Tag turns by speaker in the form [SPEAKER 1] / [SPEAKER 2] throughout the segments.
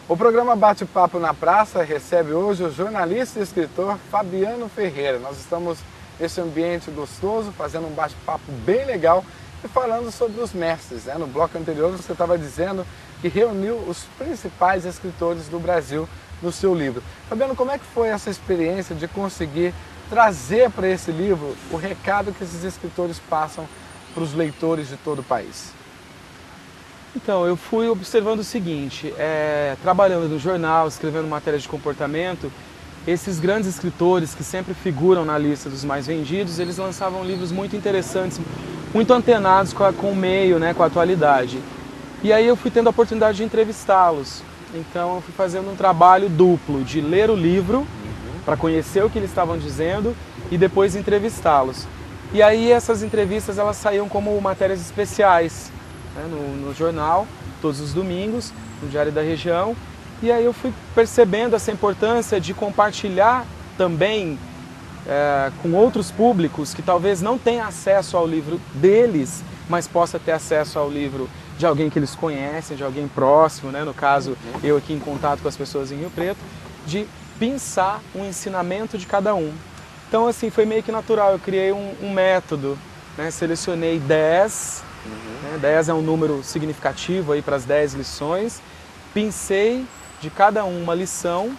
[SPEAKER 1] O programa Bate-Papo na Praça recebe hoje o jornalista e escritor Fabiano Ferreira. Nós estamos nesse ambiente gostoso, fazendo um bate-papo bem legal e falando sobre os mestres. No bloco anterior você estava dizendo que reuniu os principais escritores do Brasil no seu livro. Fabiano, como é que foi essa experiência de conseguir trazer para esse livro o recado que esses escritores passam para os leitores de todo o país?
[SPEAKER 2] Então, eu fui observando o seguinte, trabalhando no jornal, escrevendo matérias de comportamento, esses grandes escritores que sempre figuram na lista dos mais vendidos, eles lançavam livros muito interessantes, muito antenados com o meio, com a atualidade. E aí eu fui tendo a oportunidade de entrevistá-los. Então eu fui fazendo um trabalho duplo, de ler o livro, para conhecer o que eles estavam dizendo e depois entrevistá-los. E aí essas entrevistas elas saíam como matérias especiais, no jornal, todos os domingos, no Diário da Região. E aí eu fui percebendo essa importância de compartilhar também com outros públicos que talvez não tenham acesso ao livro deles, mas possa ter acesso ao livro de alguém que eles conhecem, de alguém próximo, no caso eu aqui em contato com as pessoas em Rio Preto, de pensar um ensinamento de cada um. Então assim, foi meio que natural, eu criei um método, selecionei 10, 10 é um número significativo aí para as 10 lições, pensei de cada uma lição,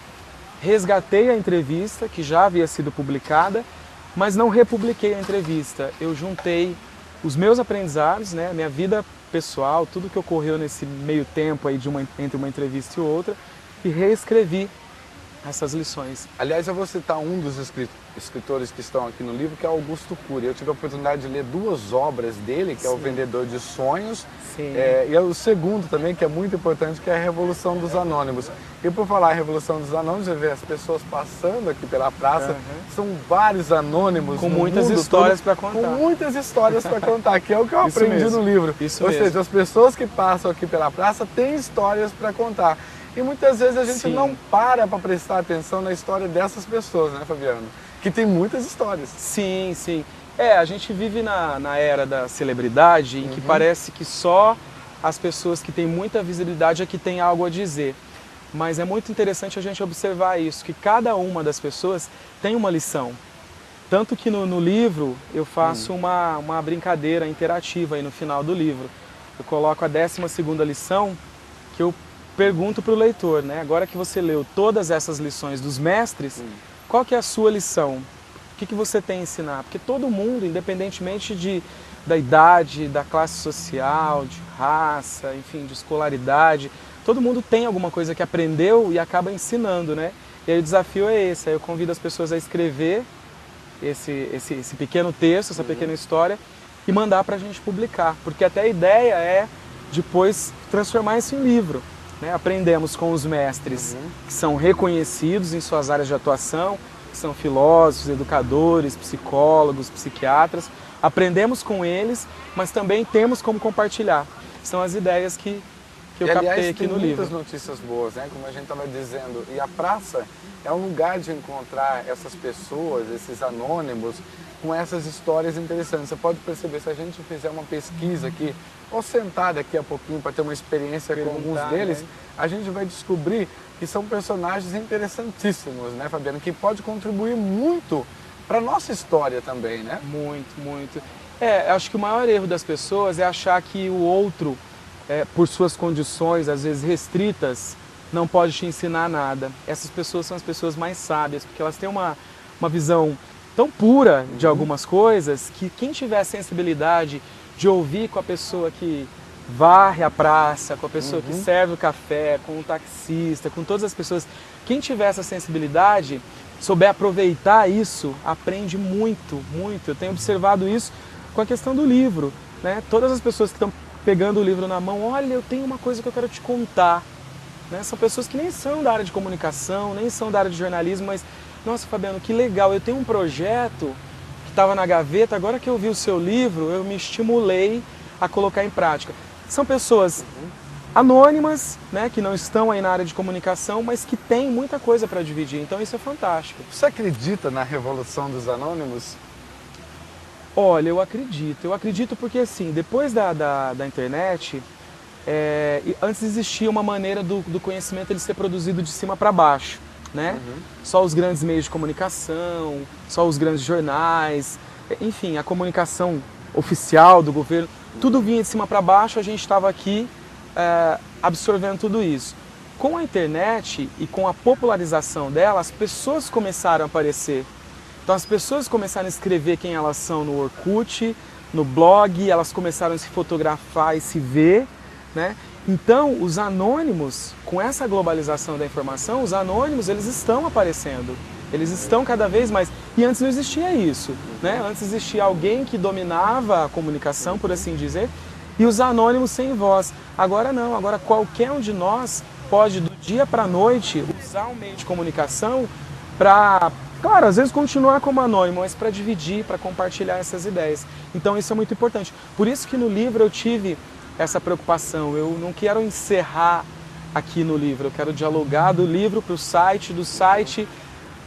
[SPEAKER 2] resgatei a entrevista que já havia sido publicada, mas não republiquei a entrevista, eu juntei os meus aprendizados, a minha vida pessoal, tudo que ocorreu nesse meio tempo aí entre uma entrevista e outra, e reescrevi essas lições.
[SPEAKER 1] Aliás, eu vou citar um dos escritores que estão aqui no livro, que é Augusto Cury. Eu tive a oportunidade de ler 2 obras dele, que é O Vendedor de Sonhos, e o segundo também, que é muito importante, que é A Revolução dos Anônimos. E por falar em Revolução dos Anônimos, você vê as pessoas passando aqui pela praça, são vários anônimos
[SPEAKER 2] com muitas histórias para contar.
[SPEAKER 1] Com muitas histórias para contar, que é o que eu aprendi no livro. Ou seja, as pessoas que passam aqui pela praça têm histórias para contar. E muitas vezes a gente não para prestar atenção na história dessas pessoas, Fabiano? Que tem muitas histórias.
[SPEAKER 2] Sim, sim. A gente vive na era da celebridade, em que parece que só as pessoas que têm muita visibilidade é que têm algo a dizer. Mas é muito interessante a gente observar isso, que cada uma das pessoas tem uma lição. Tanto que no livro eu faço uma brincadeira interativa aí no final do livro. Eu coloco a 12ª lição, que eu pergunto para o leitor, agora que você leu todas essas lições dos mestres, qual que é a sua lição? O que você tem a ensinar? Porque todo mundo, independentemente da idade, da classe social, de raça, enfim, de escolaridade, todo mundo tem alguma coisa que aprendeu e acaba ensinando, E aí o desafio é esse, aí eu convido as pessoas a escrever esse pequeno texto, essa pequena história, e mandar para a gente publicar, porque até a ideia é depois transformar isso em livro. Aprendemos com os mestres que são reconhecidos em suas áreas de atuação, que são filósofos, educadores, psicólogos, psiquiatras. Aprendemos com eles, mas também temos como compartilhar. São as ideias que eu captei aqui no livro.
[SPEAKER 1] Tem muitas notícias boas, como a gente estava dizendo. E a praça é um lugar de encontrar essas pessoas, esses anônimos, com essas histórias interessantes. Você pode perceber, se a gente fizer uma pesquisa aqui, ou sentar daqui a pouquinho para ter uma experiência com alguns deles, a gente vai descobrir que são personagens interessantíssimos, Fabiano? Que pode contribuir muito para a nossa história também,
[SPEAKER 2] Muito, muito. Acho que o maior erro das pessoas é achar que o outro, por suas condições, às vezes restritas, não pode te ensinar nada. Essas pessoas são as pessoas mais sábias, porque elas têm uma visão tão pura de algumas coisas, que quem tiver a sensibilidade de ouvir com a pessoa que varre a praça, com a pessoa que serve o café, com o taxista, com todas as pessoas, quem tiver essa sensibilidade, souber aproveitar isso, aprende muito, muito. Eu tenho observado isso com a questão do livro, Todas as pessoas que estão pegando o livro na mão, olha, eu tenho uma coisa que eu quero te contar. São pessoas que nem são da área de comunicação, nem são da área de jornalismo, mas, nossa, Fabiano, que legal, eu tenho um projeto que estava na gaveta, agora que eu vi o seu livro, eu me estimulei a colocar em prática. São pessoas anônimas, que não estão aí na área de comunicação, mas que têm muita coisa para dividir, então isso é fantástico.
[SPEAKER 1] Você acredita na Revolução dos Anônimos?
[SPEAKER 2] Olha, eu acredito porque assim, depois da internet, antes existia uma maneira do conhecimento ele ser produzido de cima para baixo, né?
[SPEAKER 1] Uhum.
[SPEAKER 2] Só os grandes meios de comunicação, só os grandes jornais, enfim, a comunicação oficial do governo, tudo vinha de cima para baixo, a gente estava aqui absorvendo tudo isso. Com a internet e com a popularização dela, as pessoas começaram a aparecer. Então as pessoas começaram a escrever quem elas são no Orkut, no blog, elas começaram a se fotografar e se ver, né? Então os anônimos, com essa globalização da informação, os anônimos eles estão aparecendo, eles estão cada vez mais. E antes não existia isso, né? Antes existia alguém que dominava a comunicação, por assim dizer, e os anônimos sem voz. Agora não, agora qualquer um de nós pode do dia para a noite usar um meio de comunicação para, claro, às vezes continuar como anônimo, mas para dividir, para compartilhar essas ideias. Então isso é muito importante. Por isso que no livro eu tive essa preocupação. Eu não quero encerrar aqui no livro, eu quero dialogar do livro para o site, do site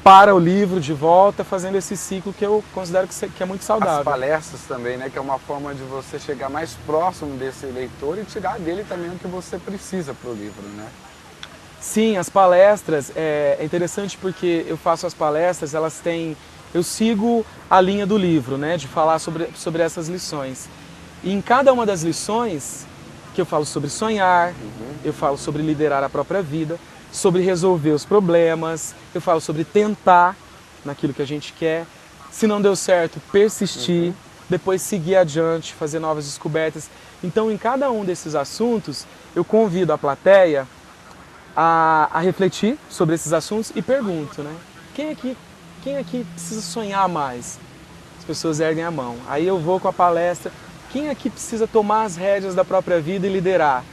[SPEAKER 2] para o livro de volta, fazendo esse ciclo que eu considero que é muito saudável.
[SPEAKER 1] As palestras também, né, que é uma forma de você chegar mais próximo desse leitor e tirar dele também o que você precisa para o livro, né?
[SPEAKER 2] Sim, as palestras, é interessante porque eu faço as palestras, elas têm, eu sigo a linha do livro, né, de falar sobre essas lições. E em cada uma das lições, que eu falo sobre sonhar, eu falo sobre liderar a própria vida, sobre resolver os problemas, eu falo sobre tentar naquilo que a gente quer, se não deu certo, persistir, depois seguir adiante, fazer novas descobertas. Então, em cada um desses assuntos, eu convido a plateia a refletir sobre esses assuntos e pergunto, né? Quem aqui precisa sonhar mais? As pessoas erguem a mão. Aí eu vou com a palestra. Quem aqui precisa tomar as rédeas da própria vida e liderar?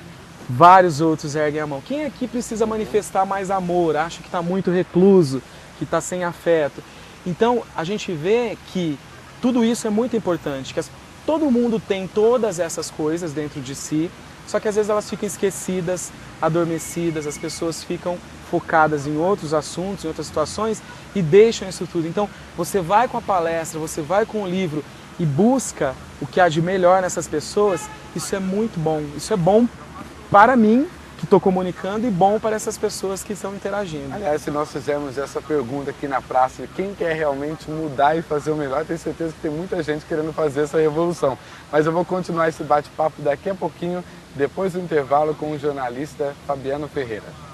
[SPEAKER 2] Vários outros erguem a mão. Quem aqui precisa manifestar mais amor? Acha que está muito recluso, que está sem afeto? Então, a gente vê que tudo isso é muito importante, que todo mundo tem todas essas coisas dentro de si, só que às vezes elas ficam esquecidas, adormecidas, as pessoas ficam focadas em outros assuntos, em outras situações e deixam isso tudo. Então, você vai com a palestra, você vai com o livro e busca o que há de melhor nessas pessoas, isso é muito bom. Isso é bom para mim, que estou comunicando, e bom para essas pessoas que estão interagindo.
[SPEAKER 1] Aliás, se nós fizermos essa pergunta aqui na praça, quem quer realmente mudar e fazer o melhor, tenho certeza que tem muita gente querendo fazer essa revolução. Mas eu vou continuar esse bate-papo daqui a pouquinho, depois do intervalo, com o jornalista Fabiano Ferreira.